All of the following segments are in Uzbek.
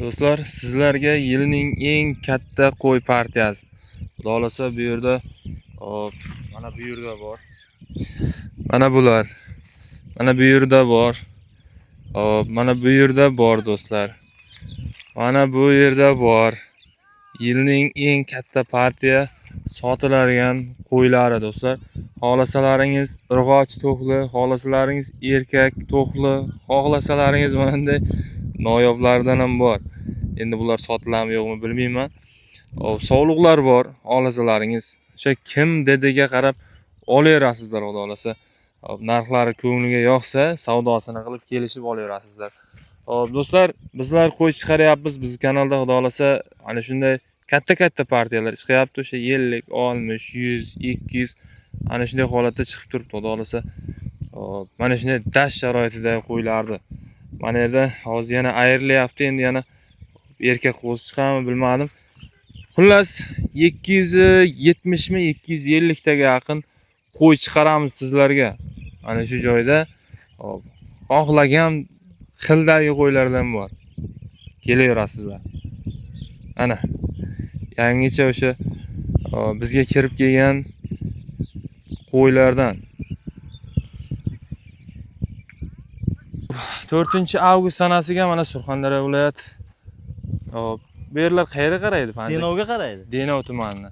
Do'stlar, sizlarga yilning eng katta qo'y partiyasi. Xudo xolasa bu yerda mana bu yerda bor. Mana bular. Mana bu yerda bor. Mana bu yerda bor do'stlar. Mana bu yerda bor. Yilning eng katta partiya sotiladigan qo'ylari do'stlar. Xohlasalaringiz urg'och to'qli, xohlasalaringiz erkak to'qli, xohlasalaringiz mana bunday noyoblardan ham bor. Endi bular sotiladimi yo'qmi bilmayman. Sovliqlar bor, xohlasalaringiz. O'sha kim dediga qarab olaverasizlar, xudo xolasa. Narxlari ko'ngliga yoqsa, savdosini qilib kelishib olaverasizlar. Do'stlar, bizlar qo'y chiqaryapmiz. Biz kanalda xudo xolasa ana shunday katta partiyalar chiqyapti. O'sha 50, 60, 100, 200 ana shunday holatda chiqib turibdi, xudo xolasa. Mana shunday dasht sharoitida qo'ylardi. Mana yerda hozir yana ayrilyapti, endi yana erkak qo'zi chiqadimi bilmadim. Xullas 270 mi 250 taga yaqin qo'y chiqaramiz sizlarga. Mana shu joyda xohlagan xildagi qo'ylardan bor. Kelaverasizlar. Ana yangicha o'sha bizga kirib kelgan qo'ylardan 4-avgust sanasiga mana Surxondaryo viloyat bu yerlar qayerga qaraydi? Denovga qaraydi. Denov tumanida.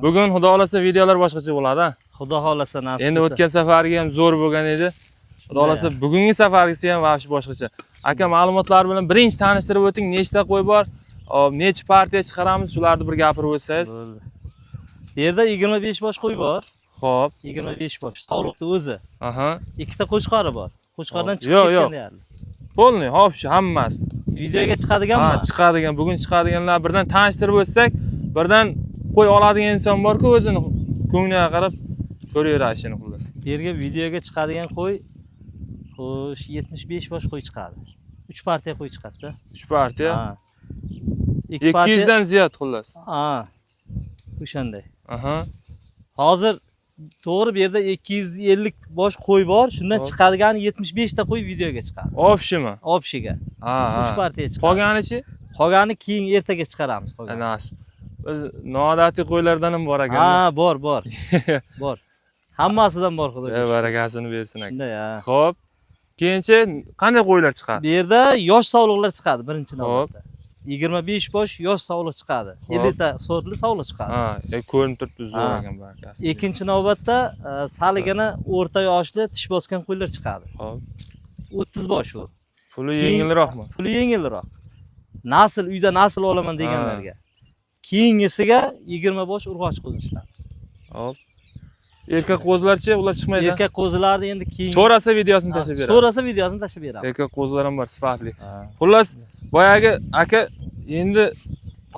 Bugun xudo xolasa videolar boshqacha bo'ladi. Xudo xolasa nasib Endi o'tgan safarga ham zo'r bo'lgan edi. Xudo xolasa bugungi safargisi ham vaqti boshqacha. Aka, ma'lumotlar bilan birinchi tanishtirib o'ting, nechta qo'y bor, necha partiya chiqaramiz, shularni bir gapirib o'tsangiz. Bu yerda 25 bosh qo'y bor. Xo'p, 25 bosh. Sog'liqni o'zi. Aha. Ikkita qo'chqori bor. Qo'chqordan chiqib ketgan deyarli. Bo'lni, hop shu hammasi. Videoga chiqadiganmi? Ha, chiqadigan, bugun chiqadiganlar birdan tanishtirib o'tsak, birdan qo'y oladigan inson bor-ku, o'zini ko'ngliga qarab ko'raverashini xullas. Bu yerga videoga chiqadigan qo'y xo'sh 75 bosh qo'y chiqadi. 3 partiya qo'y chiqadi-da. 3 partiya. Ha. 200 dan ziyod xullas. Ha. O'shanday. Aha. Hozir to'g'ri bu yerda 250 bosh qo'y bor. Shundan chiqadigan 75 ta qo'y videoga chiqadi. Opshimi? Opshiga. Ha. 3 partiya chiqadi. Qolganichi? Qolgani keyin ertaga chiqaramiz. Nasib. Biz noodatiy qo'ylardan ham bor ekan. Ha, bor. Bor. Hammasidan bor xudoga. Barakasini bersin aka. Shunday, ha. Xo'p. Keyinchi qanday qo'ylar chiqadi? Bu yerda yosh sovliqlar chiqadi birinchi navbatda. 25 bosh yosh sovliq chiqadi. 50 ta sortli sovliq chiqadi. Ha, ko'rinib turibdi zo'r ekan barakasi. Ikkinchi navbatda saligina o'rta yoshli tish bosgan qo'ylar chiqadi. Xo'p. 30 bosh u. Puli yengilroqmi? Puli yengilroq. Uyda nasl olaman deganlarga. Keyingisiga 20 bosh urg'och qo'zi chiqadi. Hop. Erkak qo'zilarchi, ular chiqmaydi. Erkak qo'zilarni endi keyin so'rasa videosini tashlab beramiz. So'rasa videosini tashlab beramiz. Erkak qo'zilar ham bor, sifatli. Xullas, boyagi aka endi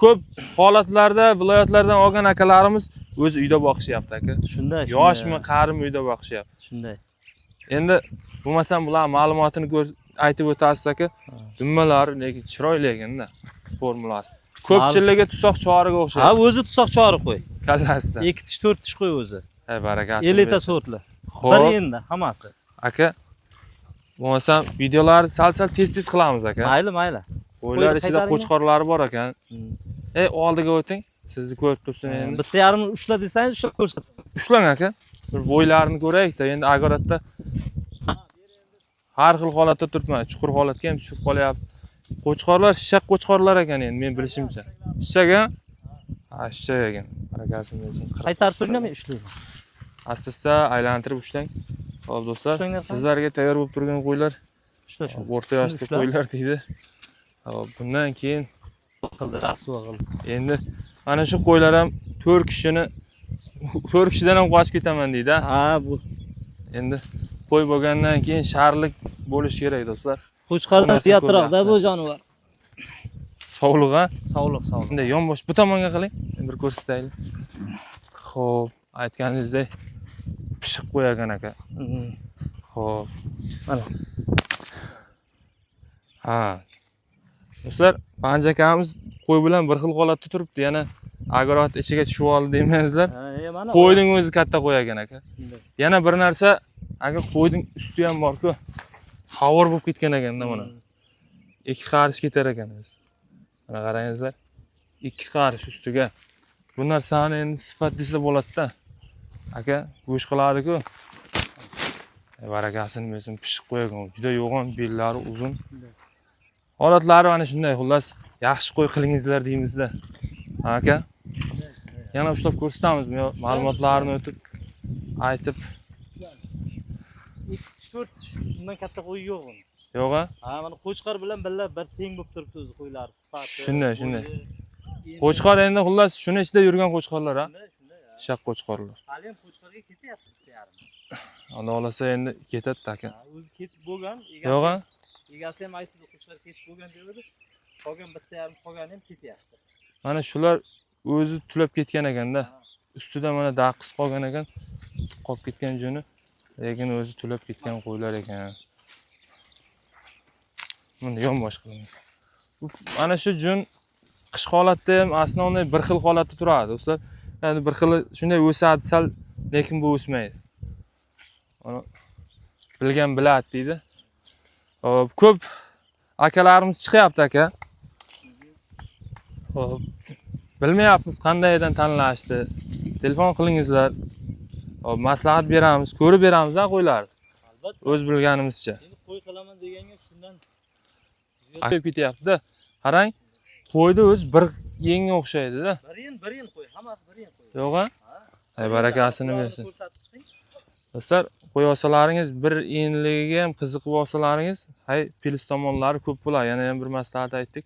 ko'p holatlarda viloyatlardan olgan akalarimiz o'zi uyda boqishyapti aka. Shunday. Yoshmi, qarimi uyda boqishyapti. Shunday. Endi bo'lmasam bular ma'lumotini aytib o'tasiz aka. Dummalar lekin chiroyli ekanda formulasi. Ko'pchiligi tusoq choriga o'xshaydi. Ha, o'zi tusoq chori qo'y. Kallasida. 2 tish 4 tish qo'y o'zi. Hay barakasi. 50 ta sortli. Bir endi hammasi. Aka, bo'lmasam videolarni sal tez qilamiz aka. Mayli. Qo'ylar ichida qo'chqorlari bor ekan. Oldiga o'ting. Sizni ko'rib tursin endi. Bitta yarimni ushla desangiz ushlab ko'rsataman. Ushlang aka. Bir bo'ylarini ko'raylik-da. Endi agoratda har xil holatda turibman. Chuqur holatga ham tushib qolyapti. Qo'chqorlar shishaq qo'chqorlar ekan endi men bilishimcha. Shishaga? Ha, shishaq ekan. Barakasini bersin. Qaytarib turingmi ushlayman. Asta aylantirib ushlang. Xo'p do'stlar, sizlarga tayyor bo'lib turgan qo'ylar. O'rta yoshli qo'ylar deydi. Xo'p, bundan keyin endi mana shu qo'ylar ham 4 kishidan ham qochib ketaman deydi. Ha, bu. Endi qo'y bo'lgandan keyin sharlik bo'lish kerak do'stlar. Qo'chqordan ziyodroq-da bu jonivor. Sovliq-a? Sovliq. Bunday yonbosh bu tomonga qiling. Bir ko'rsataylik. Xo'p, aytganingizdek pishiq qo'yagan aka. Xo'p. Mana. Ha. Do'stlar, panjakamiz qo'y bilan bir xil holatda turibdi. Yana agorot ichiga tushib oldi deymangizlar. Qo'yning o'zi katta qo'y ekan aka. Yana bir narsa, aka qo'yning usti ham bor-ku. Xavar bo'lib ketgan ekanda mana. Ikki qarish ketar ekan o'zi. Mana qarangizlar. 2 qarish ustiga. Bu narsani endi sifat desa bo'ladi-da. Aka, go'sh qiladi-ku. Barakasini bersin, pishiq qo'ygan. Juda yo'g'on, bellari uzun. Holatlari mana shunday, xullas, yaxshi qo'y qilingizlar deymizda. Aka. Yana ushlab ko'rsatamizmi yo ma'lumotlarni o'tib aytib 3-4 shundan katta qo'y yo'q buni. yo'q-a? Ha, mana qo'chqor bilan birga bir teng bo'lib turibdi o'zi qo'ylari sifati. Shunday. Qo'chqor endi xullas shuni ichida yurgan qo'chqorlar, ha? Shunday. Shaq qo'chqorlar. Hali ham qo'chqorga ketyapti bitta yarim. Xudo olasa endi ketadi aka. O'zi ketib bo'lgan, Yo'q-a? egasi ham aytdi, qo'chqor ketib bo'lgan dedi. Qolgan bitta yarim qolgani ham ketyapti. Mana shular o'zi tulab ketgan ekanda. Ustida mana daqis qolgan ekan. Qolib ketgan juni, lekin o'zi tulab ketgan qo'ylar ekan. Buni yonbosh qiling. Mana shu jun qish holatda ham asnoviy bir xil holatda turadi, do'stlar. Ya'ni bir xil shunday o'sadi sal, lekin bu o'smaydi. Mana bilgan biladi deydi. Hop, ko'p akalarimiz chiqyapti aka. Hop. Bilmayapmiz qandaydan tanlashdi. Telefon qilingizlar. Hop, maslahat beramiz, ko'rib beramiz qo'ylarni. Albatta. O'z bilganimizcha. Endi qo'y qilaman deganga shundan Qo'yib ketyapti-da. Qarang, qo'ydi o'z bir yenga o'xshaydi-da. bir yen qo'y, hammasi bir yen qo'y. Yo'q-a? Ay barakasini bersin. Do'stlar, qo'y olsalaringiz bir enligiga ham qiziqib olsalaringiz, hay plis tomonlari ko'p bo'ladi. Yana ham bir maslahat aytdik.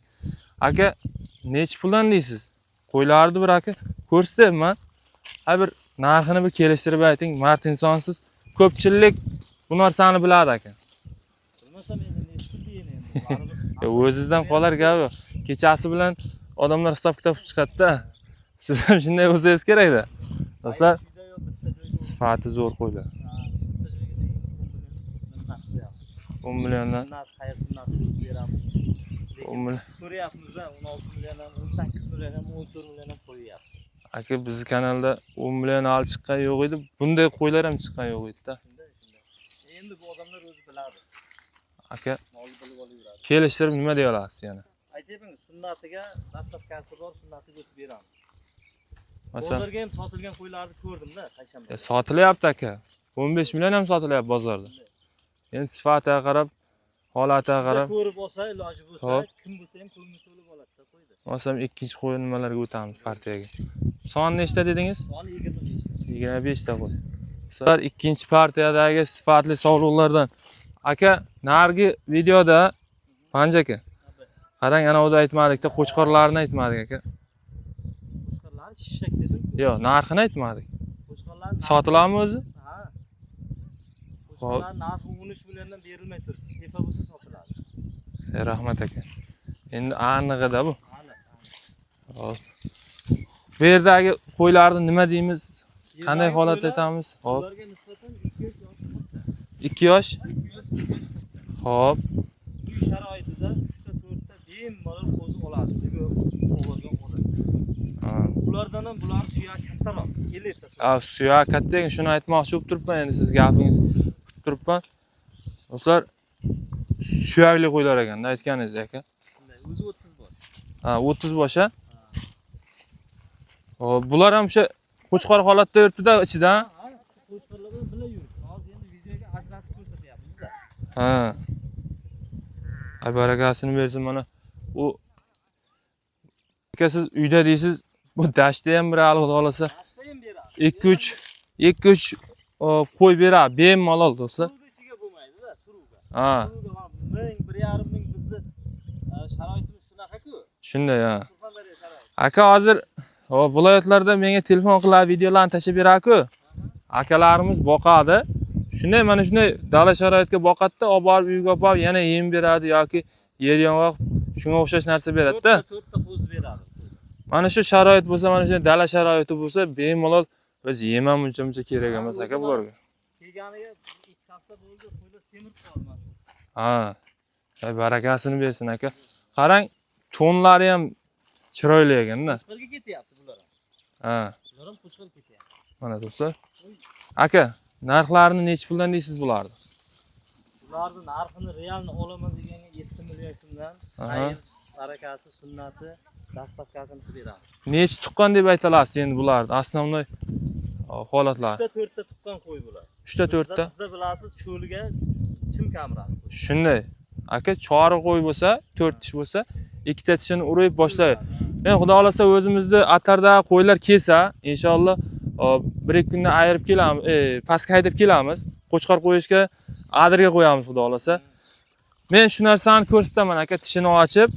Aka, nech puldan deysiz? Qo'ylarni bir aka ko'rsatyapman. Hay bir narxini bir kelishtirib ayting. Mart insonsiz. Ko'pchilik bu narsani biladi aka. Bilmasam endi nechta deyin endi. O'zingizdan qolar gap yo'q. Kechasi bilan odamlar hisob kitob chiqadi-da. Siz ham shunday o'zingiz kerak-da. Do'stlar, sifati zo'r qo'ylar. 10 milliondan. Qayerdan beramiz? 10 million. Ko'ryapmiz-da, 16 million ham, 18 million ham, 14 million ham qo'yyapti. Aka, bizning kanalda 10 million al chiqqan yo'q edi. Bunday qo'ylar ham chiqqan yo'q edi-da. Shunday. Endi bu odamlar o'zi biladi. Aka, Mol bilib olaveradi. kelishtirib nima deya olasiz yana? Aytayapman, sunnatiga dastavkasi bor, sunnatiga o'tib beramiz. Masalan, Bozorga ham sotilgan qo'ylarni ko'rdim-da, payshanba. sotilyapti aka. 15 million ham sotilyapti bozorda. Endi sifatiga qarab, holatiga qarab, Ko'rib olsa, iloji bo'lsa, Hop. kim bo'lsa ham pulni to'lab oladi-da qo'ydi. masalan, ikkinchi qo'y nimalarga o'tamiz partiyaga. Son nechta dedingiz? Soni 25 ta. 25 ta qo'y. Sizlar ikkinchi partiyadagi sifatli sovg'alardan. Aka, nargi videoda Panja aka. Qarang, ana o'zi aytmadik-da, qo'chqorlarni aytmadik aka. Qo'chqorlar shishak dedim. Yo'q, narxini aytmadik. Qo'chqorlar Sotiladimi o'zi? Ha. Qo'chqorlar narxi 13 milliondan berilmay turibdi. Tepa bo'lsa sotiladi. Rahmat aka. Endi anig'ida bu. Hali. Hop. Bu yerdagi qo'ylarni nima deymiz? Qanday holatda aytamiz? Hop. Ularga nisbatan 2 yosh 2 yosh. Hop. uy sharoitida 3 ta 4 ta bemalol qo'zi oladi. O'g'ilgan oladi. Ha. Ulardan ham bular suyak kattaroq. 50 ta. Suyak katta ekan, shuni aytmoqchi bo'lib turibman endi siz gapingiz kutib turibman. Do'stlar, suyakli qo'ylar ekanda aytganingiz aka. O'zi 30 bosh. Ha, 30 bosh ha. Hop, bular ham o'sha qo'chqor holatda yuribdi-da ichida. Ha, qo'chqorlar bilan birga yuribdi. Hozir endi videoga ajratib ko'rsatyapmiz-da. Ha. Ay barakasini bersin mana. U aka siz uyda deysiz, bu dashtda ham bir hali xudo olasa Tashda ham beradi. 2-3 qo'y beradi, bemalol do'stlar. Suruvga ichiga bo'lmaydi-da, suruvga. Ha, Suruvga 1.5 ming bizni sharoitimiz shunaqa-ku. shunday ha. Surxondaryo sharoiti. Aka hozir viloyatlarda menga telefon qilib videolarni tashib beradi-ku. Akalarimiz boqadi. Shunday mana shunday dala sharoitga boqadi-da, olib borib uyga olib borib yana yem beradi yoki yer yong'oq shunga o'xshash narsa beradi-da. 4 ta qo'zi beradi. Mana shu sharoit bo'lsa, mana shu dala sharoiti bo'lsa, bemalol biz yem ham uncha kerak emas aka bularga. Kelganiga 2 hafta bo'ldi, qo'ylar semirib qoldi. Ha. Ay barakasini bersin aka. Qarang, tonlari ham chiroyli ekanda. Qo'chqorga ketyapti bular ham. Ha. Bular ham qo'chqor ketyapti. Mana do'stlar. Aka, narxlarini nech puldan deysiz bularni? Bularning narxini realni olaman deganga 7 million so'mdan, Aha. barakasi, sunnati, dastavkasini beramiz. Necha tuqqan deb aytilasiz endi bularni? Основной holatlar. 3 ta 4 ta tuqqan qo'y bular. 3 ta 4 ta. Bizda bilasiz, cho'liga chim kamradi. Shunday. Aka chori qo'y bo'lsa, 4 tish bo'lsa, 2 ta tishini urib boshlaydi. Men xudo xolasa o'zimizni atarda qo'ylar kelsa, inshaalloh 1-2 kunda ayirib kelamiz, pastga haydab kelamiz. Qo'chqor qo'yishga adirga qo'yamiz xudo xolasa. Men shu narsani ko'rsataman aka, tishini ochib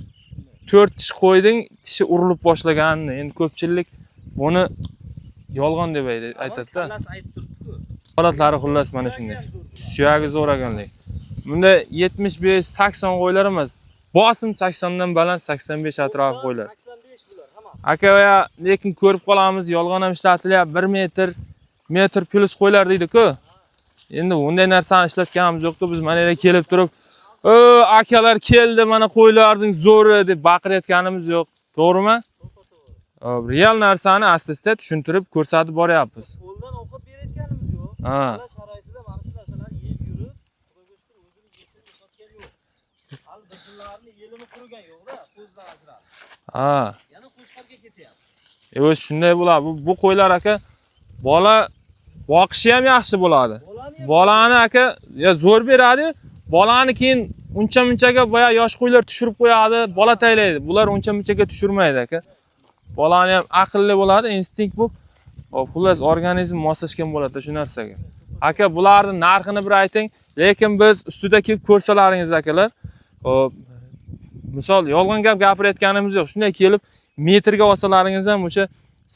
4 tish qo'yding, tishi urilib boshlaganini. Endi ko'pchilik buni yolg'on deb aytadi-da. Xullas aytib turibdi-ku. Holatlari xullas mana shunday. Suyagi zo'r ekanlik. Bunda 75-80 qo'ylar emas. Bosim 80 dan baland 85 atrof qo'ylar. 85 bular, hamma. Aka va lekin ko'rib qolamiz, yolg'on ham ishlatilyapti. 1 metr plus qo'ylar deydi-ku. Endi unday narsani ishlatganimiz yo'q-ku, biz mana yerga kelib turib, akalar keldi, mana qo'ylarning zo'ri deb baqirayotganimiz yo'q. To'g'rimi? Real narsani asta-asta tushuntirib ko'rsatib boryapmiz. Qo'ldan o'qib berayotganimiz yo'q. Ha. Ular sharoitida mana shu narsalarni yeb yurib, xudoga shukr o'zini yetirib yotgan yo'q. Hali bizlarni yelimi qurigan yo'q-da, ko'zdan ajralib. Ha. Yana qo'chqorga ketyapti. O'z shunday bo'ladi. Bu qo'ylar aka bola boqishi ham yaxshi bo'ladi. Bolani aka zo'r beradi. Bolani keyin uncha-munchaga boya yosh qo'ylar tushirib qo'yadi, bola taylaydi. Bular uncha-munchaga tushirmaydi aka. Bolani ham aqlli bo'ladi, instinkt bu. Xullas organizm moslashgan bo'ladi shu narsaga. Aka, bularning narxini bir ayting, lekin biz ustida kelib ko'rsalaringiz akalar. Misol yolg'on gap gapirayotganimiz yo'q. Shunday kelib metrga olsalaringiz ham o'sha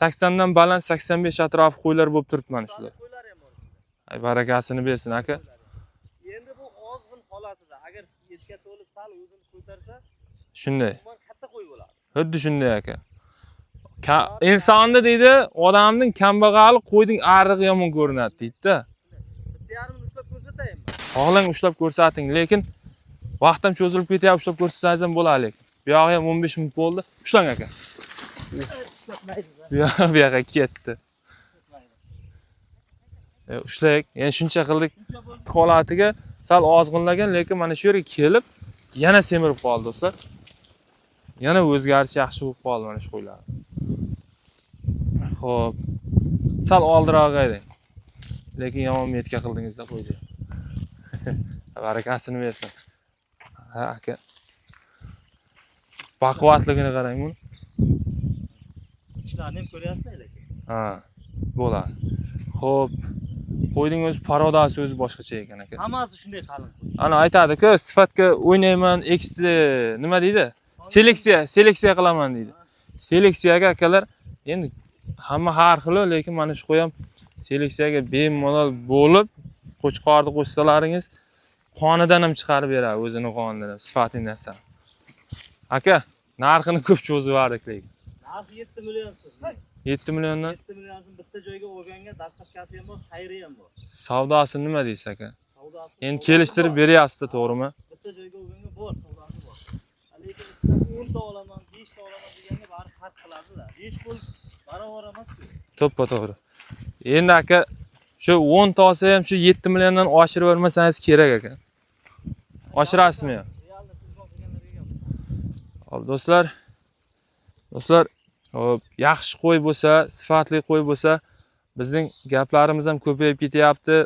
80 dan baland 85 atrofi qo'ylar bo'lib turibdi mana shular. Qo'ylar ham bor. Ay barakasini bersin aka. Endi bu ozg'in holatida agar yetga to'lib sal o'zini ko'tarsa, Shunday. umuman katta qo'y bo'ladi. Xuddi shunday aka. Insonni deydi, odamning kambag'ali qo'yning arig'i yomon ko'rinadi deydi-da. Bitta yarimni ushlab ko'rsataymi? Xohlang ushlab ko'rsating, lekin vaqt ham cho'zilib ketyapti, ushlab ko'rsatsangiz ham bo'ladi. Bu yog'i ham 15 minut bo'ldi. Ushlang aka. Bu yoqqa ketdi. Ushlaylik. Endi shuncha qildik. Holatiga sal ozg'inlagan, lekin mana shu yerga kelib yana semirib qoldi do'stlar. Yana o'zgarish yaxshi bo'lib qoldi mana shu qo'ylar. Xo'p. Sal oldiroq ayting. Lekin yomon metga qildingiz-da qo'ydi. Barakasini bersin. Ha aka. Baquvvatligini qarang buni. Ishlarni ham ko'ryapsizlar lekin. Ha, bo'ladi. Xo'p. Qo'yning o'z parodasi o'zi boshqacha ekan aka. Hammasi shunday qalin qo'y. Ana aytadi-ku, sifatga o'ynayman, nima deydi? Seleksiya qilaman deydi. Seleksiyaga akalar endi hamma har xil, lekin mana shu qo'y ham seleksiyaga bemalol bo'lib, qo'chqorni qo'shsalaringiz qonidan ham chiqarib beradi, o'zini qonidan, sifatli narsa. Aka, narxini ko'p cho'zib yubordik lekin. Narxi 7 million so'm. 7 milliondan 7 million so'm bitta joyga olganga dastavkasi ham bor, xayri ham bor. savdosi nima deysiz aka? Savdosi. Endi kelishtirib beryapsiz, to'g'rimi? Bitta joyga olganga bor, savdosi bor. Lekin ichida 10 ta olaman, 5 ta olaman deganda bari farq qiladi-da. 5 pul barobar emas-ku. To'ppa-to'g'ri. Endi aka, shu 10 ta olsa ham shu 7 milliondan oshirib vermasangiz kerak aka. Oshirasizmi? Hop do'stlar. Hop, yaxshi qo'y bo'lsa, sifatli qo'y bo'lsa, bizning gaplarimiz ham ko'payib ketyapti.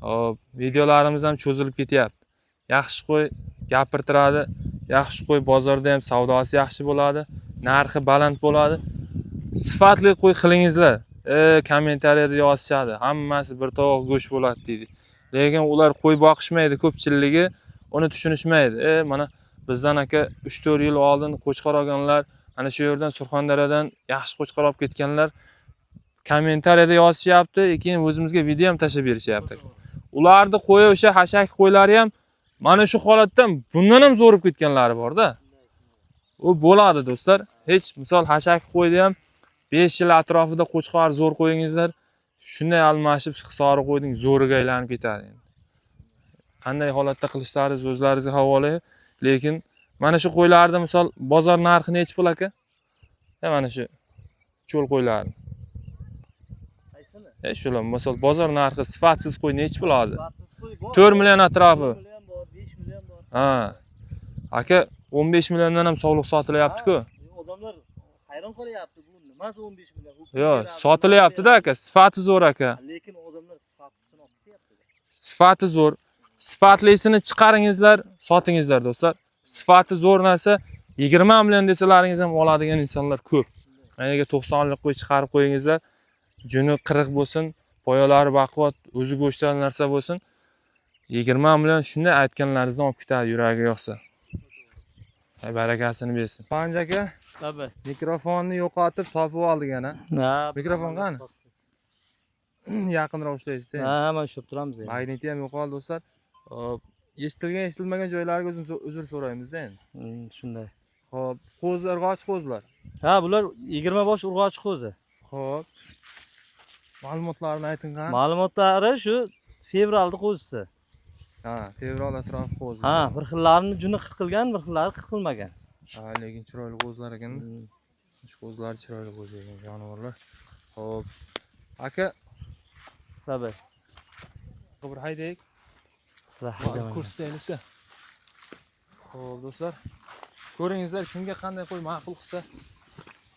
Hop, videolarimiz ham cho'zilib ketyapti. Yaxshi qo'y gapirtiradi, yaxshi qo'y bozorda ham savdosi yaxshi bo'ladi, narxi baland bo'ladi. Sifatli qo'y qilingizlar. Kommentariyada yozishadi. Hammasi bir tovoq go'sht bo'ladi deydi. Lekin ular qo'y boqishmaydi, ko'pchiligi uni tushunishmaydi. Mana bizdan aka 3-4 yil oldin qo'chqor olganlar, ana shu yerdan Surxondaryodan yaxshi qo'chqor olib ketganlar kommentariyada yozishyapti, keyin o'zimizga video ham tashlab berishyapti. Ularni qo'yi o'sha hashak qo'ylari ham mana shu holatdan bundan ham zo'rib ketganlari bor-da. U bo'ladi do'stlar. Hech misol hashak qo'ydi ham 5 yil atrofida qo'chqor zo'r qo'yingizlar, shunday almashib hisobi qo'yding zo'riga aylanib ketadi. Qanday holatda qilishlaringiz o'zlaringizga havola, lekin mana shu qo'ylarni misol bozor narxi necha pul aka? Mana shu cho'l qo'ylarni. Qaysini? Shular misol bozor narxi sifatsiz qo'y necha pul hozir? Sifatsiz qo'y bor. 4 million atrofi. 4 million bor, 5 million bor. Ha. Aka, 15 milliondan ham sog'liq sotilyapti-ku. Odamlar hayron qolyapti, bu nimasi 15 million? Yo'q, sotilyapti-da aka, sifati zo'r aka. Lekin odamlar sifatini olib ketyapti. Sifati zo'r. Sifatlisini chiqaringizlar, sotingizlar do'stlar. Sifati zo'r narsa 20 million desalaringiz ham oladigan insonlar ko'p. Agar 90 lik qo'y chiqarib qo'yingizlar, juni 40 bo'lsin, poyalari baquvvat, o'zi go'shtdan narsa bo'lsin. 20 million shunday aytganlaringizdan olib ketadi yuragi yo'qsa. Barakasini bersin. Panj aka, Tabii. mikrofonni yo'qotib topib oldik ana. Ha, Mikrofon qani? Yaqinroq ushlaysiz. ha, mana ushlab turamiz endi. Magniti ham yo'qoldi do'stlar. Eshitilgan, eshitilmagan joylariga uzr so'raymiz endi. Shunday. Xo'p, qo'zlar, g'och qo'zlar. Ha, bular 20 bosh urg'ochi qo'zi. Xo'p. Ma'lumotlarni ayting qani? Ma'lumotlari shu fevralda qo'zisi. Ha, fevral atrof qo'zi. Ha, bir xillarini juni qirqilgan, bir xillari qirqilmagan. Ha, lekin chiroyli qo'zlar ekan. Shu qo'zlar chiroyli qo'z ekan, jonivorlar. Xo'p. Aka, Tabii. bir haydaylik. Sizlar haydamaysiz. Ko'rsataylik-da. Xo'p, do'stlar. Ko'ringizlar, kimga qanday qo'y ma'qul qilsa,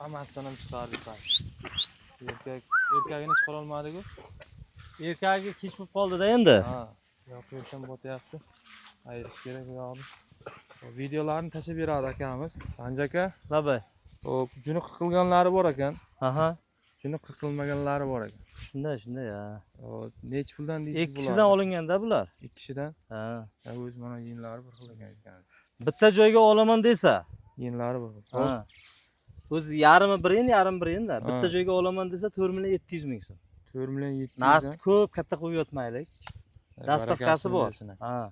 hammasidan ham chiqardik. Erkagini chiqara olmadiku. Erkagi kech bo'lib qoldi-da endi. Ha, yo'q, ham botyapti. Ayirish kerak bu yoqni. Videolarni tashib beradi akamiz. Panj aka. Tabii. Xo'p, juni qilganlari bor ekan. Aha. Juni qilmaganlari bor ekan. Shunday ya. Xo'p, necha puldan deysiz Ikki kishidan olinganda bular. Ikki kishidan? Ha. O'z mana yinlari bir xil ekan. Bitta joyga olaman desa, Yinlari bir xil. ha. O'z yarimi bir yin-da. Bitta joyga olaman desa 4 million 700 ming so'm. 4 million 700. Narxi ko'p katta qo'yib yotmaylik. Dastavkasi bor. Ha.